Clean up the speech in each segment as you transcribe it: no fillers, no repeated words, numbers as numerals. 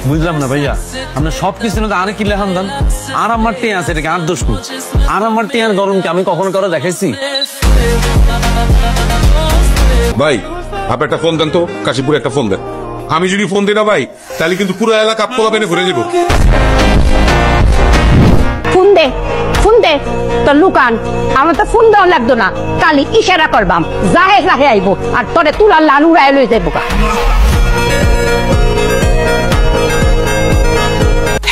বুঝলাম না ভাইয়া, আপনার সবকিছু আরে কি লেখান দেন? আর আমার টিয়া আছে, এটাকে আর দোষ করছি। আর আমার টিয়ার গরমকে আমি কখনো কারো দেখাইছি? ভাই আপনি একটা ফোন দেন তো, কাশীপুরে একটা ফোন দেন। আমি যদি ফোন দিই না ভাই, তাহলে কিন্তু পুরো এলাকা পোলা পেনে ঘুরে যাবো। ফোন দে তোর লুকান, আমার তো ফোন দেওয়া লাগতো না, কালি ইশারা করবাম জাহে জাহে আইবো আর তোরে তুলার লাল উড়াই লই যাইবো।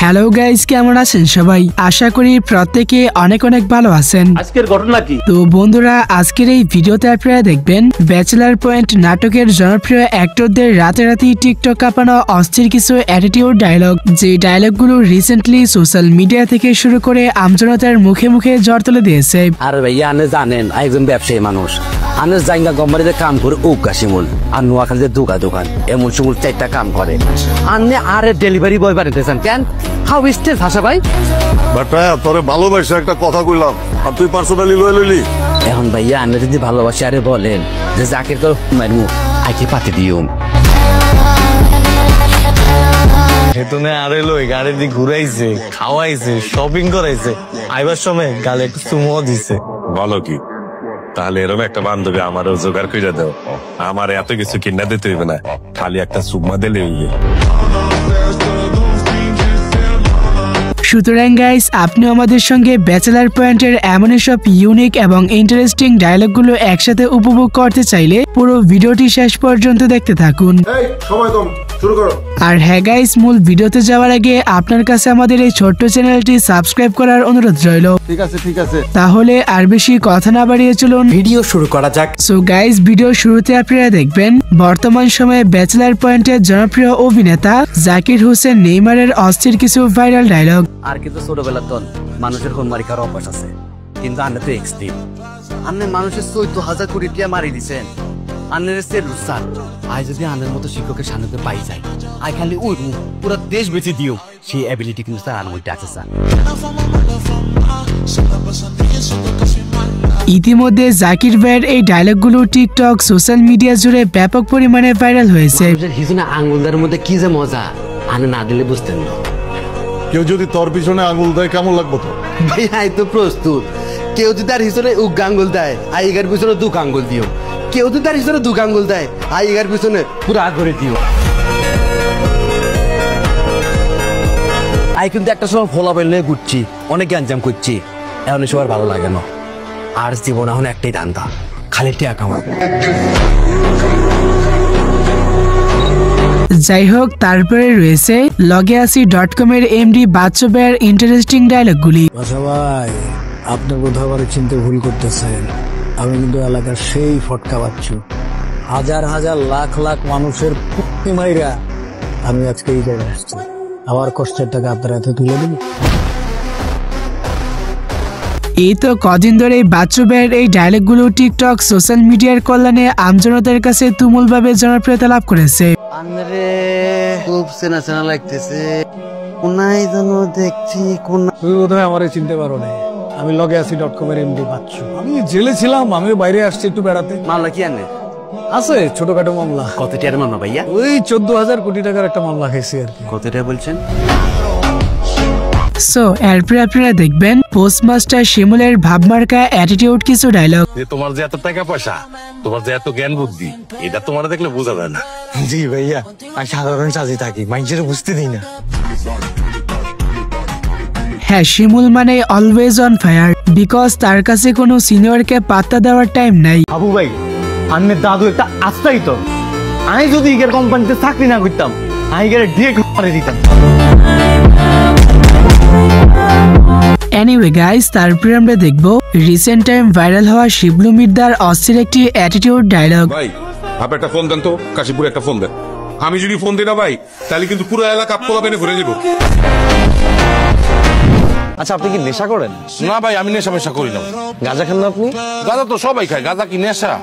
হ্যালো গাইস, কেমন আছেন সবাই? আশা করি প্রত্যেকে অনেক অনেক ভালো আছেন। আজকের ঘটনা কি? তো বন্ধুরা, আজকের এই ভিডিওতে আপনারা দেখবেন ব্যাচেলার পয়েন্ট নাটকের জনপ্রিয় অ্যাক্টরদের রাতারাতি টিকটক কাঁপানো অস্থির কিছু অ্যাটিটিউড ডায়লগ, যে ডায়লগগুলো রিসেন্টলি সোশ্যাল মিডিয়া থেকে শুরু করে আমজনতার মুখে মুখে জ্বর তুলে দিয়েছে। আরে ভাইয়া, আপনি জানেন একজন ব্যবসায়ী মানুষ, আমি জাইঙ্গা কোম্পানিতে কাম করে কাশিমুল আর নোয়াখালীতে দোকান এমন সমুল 4টা কাম করে। আপনি আরে ডেলিভারি বয় বানাইতেছেন কেন? হাউ স্টেজ হাসা ভাই, বাটা তোরে ভালোবাসা একটা কথা কইলাম আর তুই পার্সোনালি লইলি। এখন ভাইয়া আপনি যদি ভালোবাসি আরে বলেন যে জাকির তো মারমু আইকে পাতি দিও। হেতনে আরে লই গাড়ি দিয়ে ঘুরাইছে, খাওয়াইছে, শপিং করাইছে, আইবার সময় গালে একটু চুমো দিছে। ভালো কি তাহলে এরকম একটা বান্ধবী আমারও জোগাড় করে দাও। আমার এত কিছু কিনা দিতে হইবে না, খালি একটা সুকমা দিলে হইবে। সুতরাং গাইস, আপনি আমাদের সঙ্গে ব্যাচেলার পয়েন্টের এমন সব ইউনিক এবং ইন্টারেস্টিং ডায়লগগুলো একসাথে উপভোগ করতে চাইলে পুরো ভিডিওটি শেষ পর্যন্ত দেখতে থাকুন। আর হ্যাঁ গাইস, মূল ভিডিওতে যাওয়ার আগে আপনার কাছে আমাদের এই ছোট্ট চ্যানেলটি সাবস্ক্রাইব করার অনুরোধ রইল। ঠিক আছে তাহলে আর বেশি কথা না বাড়িয়ে চলুন ভিডিও শুরু করা যাক। সো গাইস, ভিডিও শুরুতে আপনারা দেখবেন বর্তমান সময়ে ব্যাচেলার পয়েন্টের জনপ্রিয় অভিনেতা জাকির হোসেন নেইমারের অস্থির কিছু ভাইরাল ডায়লগ। আর কিন্তু ছোটবেলার তন মানুষের খুন মারি খাওয়ার অভ্যাস আছে, কিন্তু আপনি তো এক্সট্রিম। আপনি মানুষের 14,000 কোটি টাকা মারি দিচ্ছেন। আন্নের সে রুসার আই যদি আন্নের মতো শিক্ষকের সামনে পাই যায়, আই খালি ওই পুরো দেশ বেঁচে দিও, সেই অ্যাবিলিটি কিন্তু স্যার আনমই আছে স্যার। ইতিমধ্যে জাকির ভাইয়ের এই ডায়লগগুলো টিকটক সোশ্যাল মিডিয়া জুড়ে ব্যাপক পরিমাণে ভাইরাল হয়েছে। হিজুনা আঙ্গুলদার মধ্যে কি যে মজা, আনে না দিলে বুঝতেন না। কেউ যদি তোর পিছনে আঙুল দেয় কেমন লাগবো তো? ভাই আই তো প্রস্তুত। কেউ যদি তার হিসেবে উগ আঙ্গুল দেয়, আইগার পিছনে 2 আঙ্গুল দিও। কেউ যদি তার হিসেবে 2 আঙ্গুল দেয়, আইগার পিছনে পুরো করে দিও। আই কিন্তু একটা সময় ফোলা বেলে ঘুরছি, অনেক গ্যাঞ্জাম করছি, এখন সবার ভালো লাগে না। আর জীবন এখন একটাই ধান্দা, খালি টাকা কামাবো। যাই হোক, তারপরে রয়েছে logeasi.com এর এমডি বাচ্চু ভাইয়ের ইন্টারেস্টিং ডায়লগগুলি। ভাই, আপনি কোথাও চিনতে ভুল করতেছেন। আমি কিন্তু এলাকার সেই ফটকা বাচ্চু, হাজার হাজার লাখ লাখ মানুষের পুঁতি মাইরা আমি আজকে এই জায়গায় আসছি। আমার কষ্টের টাকা আপনার হাতে তুলে দিন। এই তো কদিন ধরে বাচ্চু ভাইয়ের এই ডায়লগগুলো টিকটক সোশ্যাল মিডিয়ার কল্যাণে আমজনতার কাছে তুমুলভাবে জনপ্রিয়তা লাভ করেছে। আরে খুব চেনা চেনা লাগতেছে, কোনায় যেন দেখছি। তুমি বোধহয় আমার চিনতে পারো না, আমি logeasi.com এর এমডি বাচ্চু। আমি জেলে ছিলাম, আমি বাইরে আসছি একটু বেড়াতে। মামলা কি আনে? আছে ছোটখাটো মামলা। কত টাকার মামলা ভাইয়া? ওই 14,000 কোটি টাকার একটা মামলা খাইছি আর কি। কত টাকা বলছেন? সো এরপরে আপনারা দেখবেন পোস্টমাস্টার শিমুলের ভাবমার্কা অ্যাটিটিউড কিছু ডায়লগ। তোমার যে এত টাকা পয়সা, তোমার যে এত জ্ঞান বুদ্ধি, এটা তোমার দেখলে বোঝা যায় না। জি ভাইয়া, আমি সাধারণ সাজি থাকি, মানুষের বুঝতে দিই না। হ্যাঁ, শিমুল মানে অলওয়েজ অন ফায়ার, বিকজ তার কাছে কোনো সিনিয়রকে পাত্তা দেওয়ার টাইম নাই। আবু ভাই, আন্নের দাদু একটা আস্তাই তো। আমি যদি ইগের কোম্পানিতে চাকরি না করতাম, আমি ইগের ডিরেক্ট মারে দিতাম। এনিওয়ে গাইস, তারপরে আমরা দেখবো রিসেন্ট টাইম ভাইরাল হওয়া শিবলু মির্দার অস্থির একটি অ্যাটিটিউড ডায়লগ। ভাই আপনি একটা ফোন দেন তো, কাশীপুরে একটা ফোন দেন। আমি যদি ফোন দিই না ভাই, তাহলে কিন্তু পুরো এলাকা পোলা পেনে ঘুরে যাবো। আচ্ছা, আপনি কি নেশা করেন? না ভাই, আমি নেশা মেশা করি না। গাঁজা খান না আপনি? গাঁজা তো সবাই খায়, গাঁজা কি নেশা?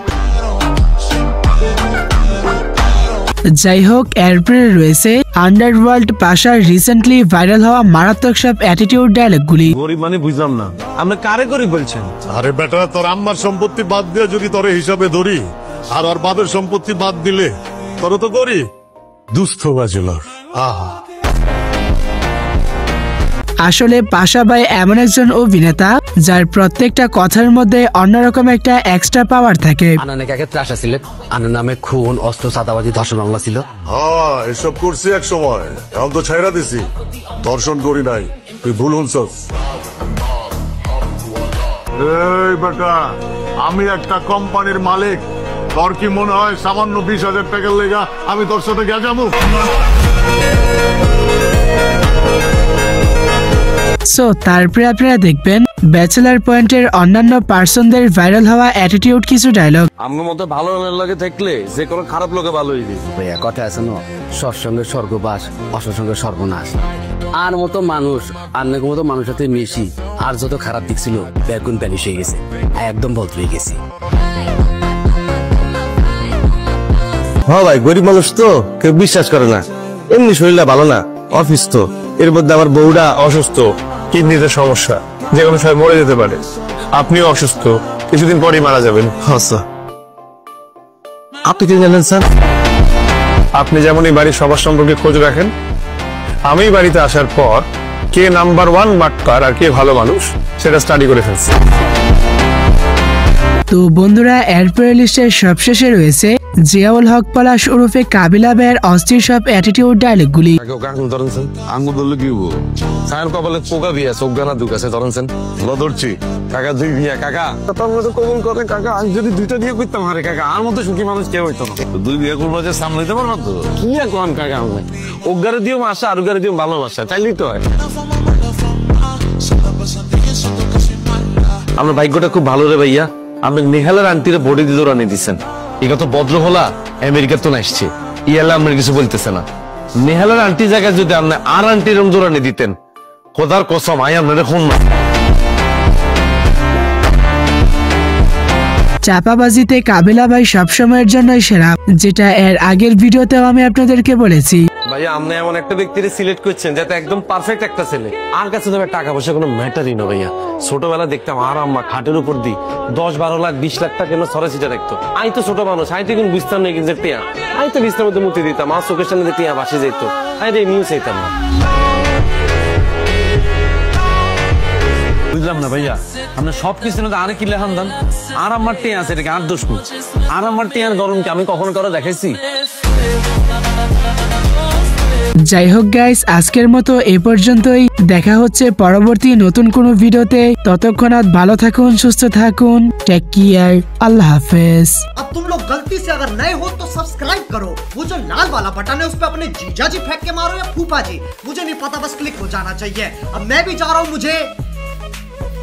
যাই হোক, এরপরে রয়েছে আন্ডারওয়ার্ল্ড পাশার রিসেন্টলি ভাইরাল হওয়া মারাত্মক সব অ্যাটিটিউড ডায়লগগুলি। গরিব মানে বুঝলাম না, আপনি কারে গরিব বলছেন? আরে বেটা, তোর আম্মার সম্পত্তি বাদ দিয়ে যদি তোরে হিসাবে ধরি, আর ওর বাপের সম্পত্তি বাদ দিলে তোর তো করি দুস্থ ব্যাচেলর। আহা আসলে পাশা ভাই এমন একজন অভিনেতা যার প্রত্যেকটা কথার মধ্যে অন্যরকম একটা এক্সট্রা পাওয়ার থাকে। আনানে কাকে ত্রাস আছিল, আনার নামে খুন, অস্ত্র, চাঁদাবাজি, ধর্ষণ মামলা ছিল। হ্যাঁ, এসব করছি এক সময়, এখন তো ছাইরা দিছি। দর্শন করি নাই, তুই ভুল শুনছস। এই বেটা, আমি একটা কোম্পানির মালিক, তোর কি মনে হয় সামান্য 20,000 টাকার লেগা আমি তোর সাথে গিয়ে যাবো? সো তারপরে আপনারা দেখবেন ব্যাচেলার পয়েন্টের অন্যান্য পার্সনদের ভাইরাল হওয়া অ্যাটিটিউড কিছু ডায়লগ। আমার মতো ভালো লাগে থাকলে যে কোনো খারাপ লোকে ভালো হয়ে যায়। ভাইয়া কথা আছে না, সৎসঙ্গে স্বর্গবাস, অসৎসঙ্গে সর্বনাশ। আর মতো মানুষ, আর মতো মানুষের সাথে মিশি, আর যত খারাপ দিক ছিল বেগুন প্যালিশ হয়ে গেছে, একদম বদলে গেছি। হ্যাঁ ভাই, গরিব মানুষ তো কেউ বিশ্বাস করে না, এমনি শরীরটা ভালো না, অফিস তো, এর মধ্যে আমার বউটা অসুস্থ, কিডনিতে সমস্যা, যে কোনো সময় মরে যেতে পারে। আপনিও অসুস্থ, কিছুদিন পরেই মারা যাবেন। আপনি কি জানেন স্যার? আপনি যেমন এই বাড়ির সবার সম্পর্কে খোঁজ রাখেন, আমি বাড়িতে আসার পর কে নাম্বার 1 বাটপার আর কে ভালো মানুষ সেটা স্টাডি করে ফেলছি। তো বন্ধুরা, এরপরে লিস্টের সবশেষে রয়েছে জিয়াউল হক পলাশ ওরফে কাবিলা ভাইয়ের অস্থির সব অ্যাটিটিউড ডায়লগগুলি। আঙ্গুর ধরলে কি হবো? সায়ন কপালে পোকা বিয়া, চোখ গানা দুকাছে ধরেছেন। ধরছি কাকা, দুই বিয়া কাকা, তোর মতো কবুল করে কাকা। আমি যদি 2টা বিয়ে করতাম, আরে কাকা আর মতো সুখী মানুষ কেউ হইতো না। 2 বিয়ে করবো যে সামলাইতে পারবো তো? কি এখন কাকা, আমি ওগারে দিও মাসা আর ওগারে দিও ভালোবাসা, চাইলেই তো হয়। আপনার ভাগ্যটা খুব ভালো রে ভাইয়া, আপনি নেহালের আন্টিরে বডি দিয়ে দৌড়ানি দিচ্ছেন। এগুলো তো ভদ্র হলা, আমেরিকা তো আসছে, ইয়ালে আপনার কিছু বলতেছে না। নেহালের আন্টি জায়গায় যদি আপনি আর আন্টির দৌড়ানি দিতেন, খোদার কসম আই আপনার খুন না। চাপাবাজিতে কাবিলা ভাই সবসময়ের জন্যই সেরা, যেটা এর আগের ভিডিওতেও আমি আপনাদেরকে বলেছি। ভাইয়া আপনি এমন একটা ব্যক্তিকে সিলেক্ট করছেন যাতে একদম পারফেক্ট একটা ছেলে। আর কাছে তবে টাকা পয়সা কোনো ম্যাটারই না ভাইয়া। ছোটবেলা দেখতাম আর আম্মা খাটের উপর দি 10-12 লাখ 20 লাখ টাকা কেন সরাসরি রাখতো। আই তো ছোট মানুষ, আই তো কিন্তু বুঝতাম না কিন্তু টিয়া, আই তো বিছনার মধ্যে মুতি দিতাম, আর চোখের সামনে টিয়া বাসে যেত, আই রে নিউজ চাইতাম না। বুঝলাম না ভাইয়া, আপনার সবকিছু না আরে কি লেখান দান, আর আমার টিয়া আছে এটাকে আর দোষ নেই। আর আমার টিয়ার গরমকে আমি কখনো কারো দেখাইছি? যাই হোক গাইস, আজকের মতো এ পর্যন্তই। দেখা হচ্ছে পরবর্তী নতুন কোনো ভিডিওতে। ততক্ষণাৎ ভালো থাকুন, সুস্থ থাকুন, টেক কেয়ার, আল্লাহ হাফেজ। अब तुम लोग गलती से अगर नए हो तो सब्सक्राइब करो, वो जो लाल वाला बटन है उस पे अपने जीजा जी फेंक के मारो या फूफा जी, मुझे नहीं पता, बस क्लिक हो जाना चाहिए। अब मैं भी जा रहा हूँ, मुझे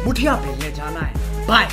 मुठिया फेंकने जाना है। बाय।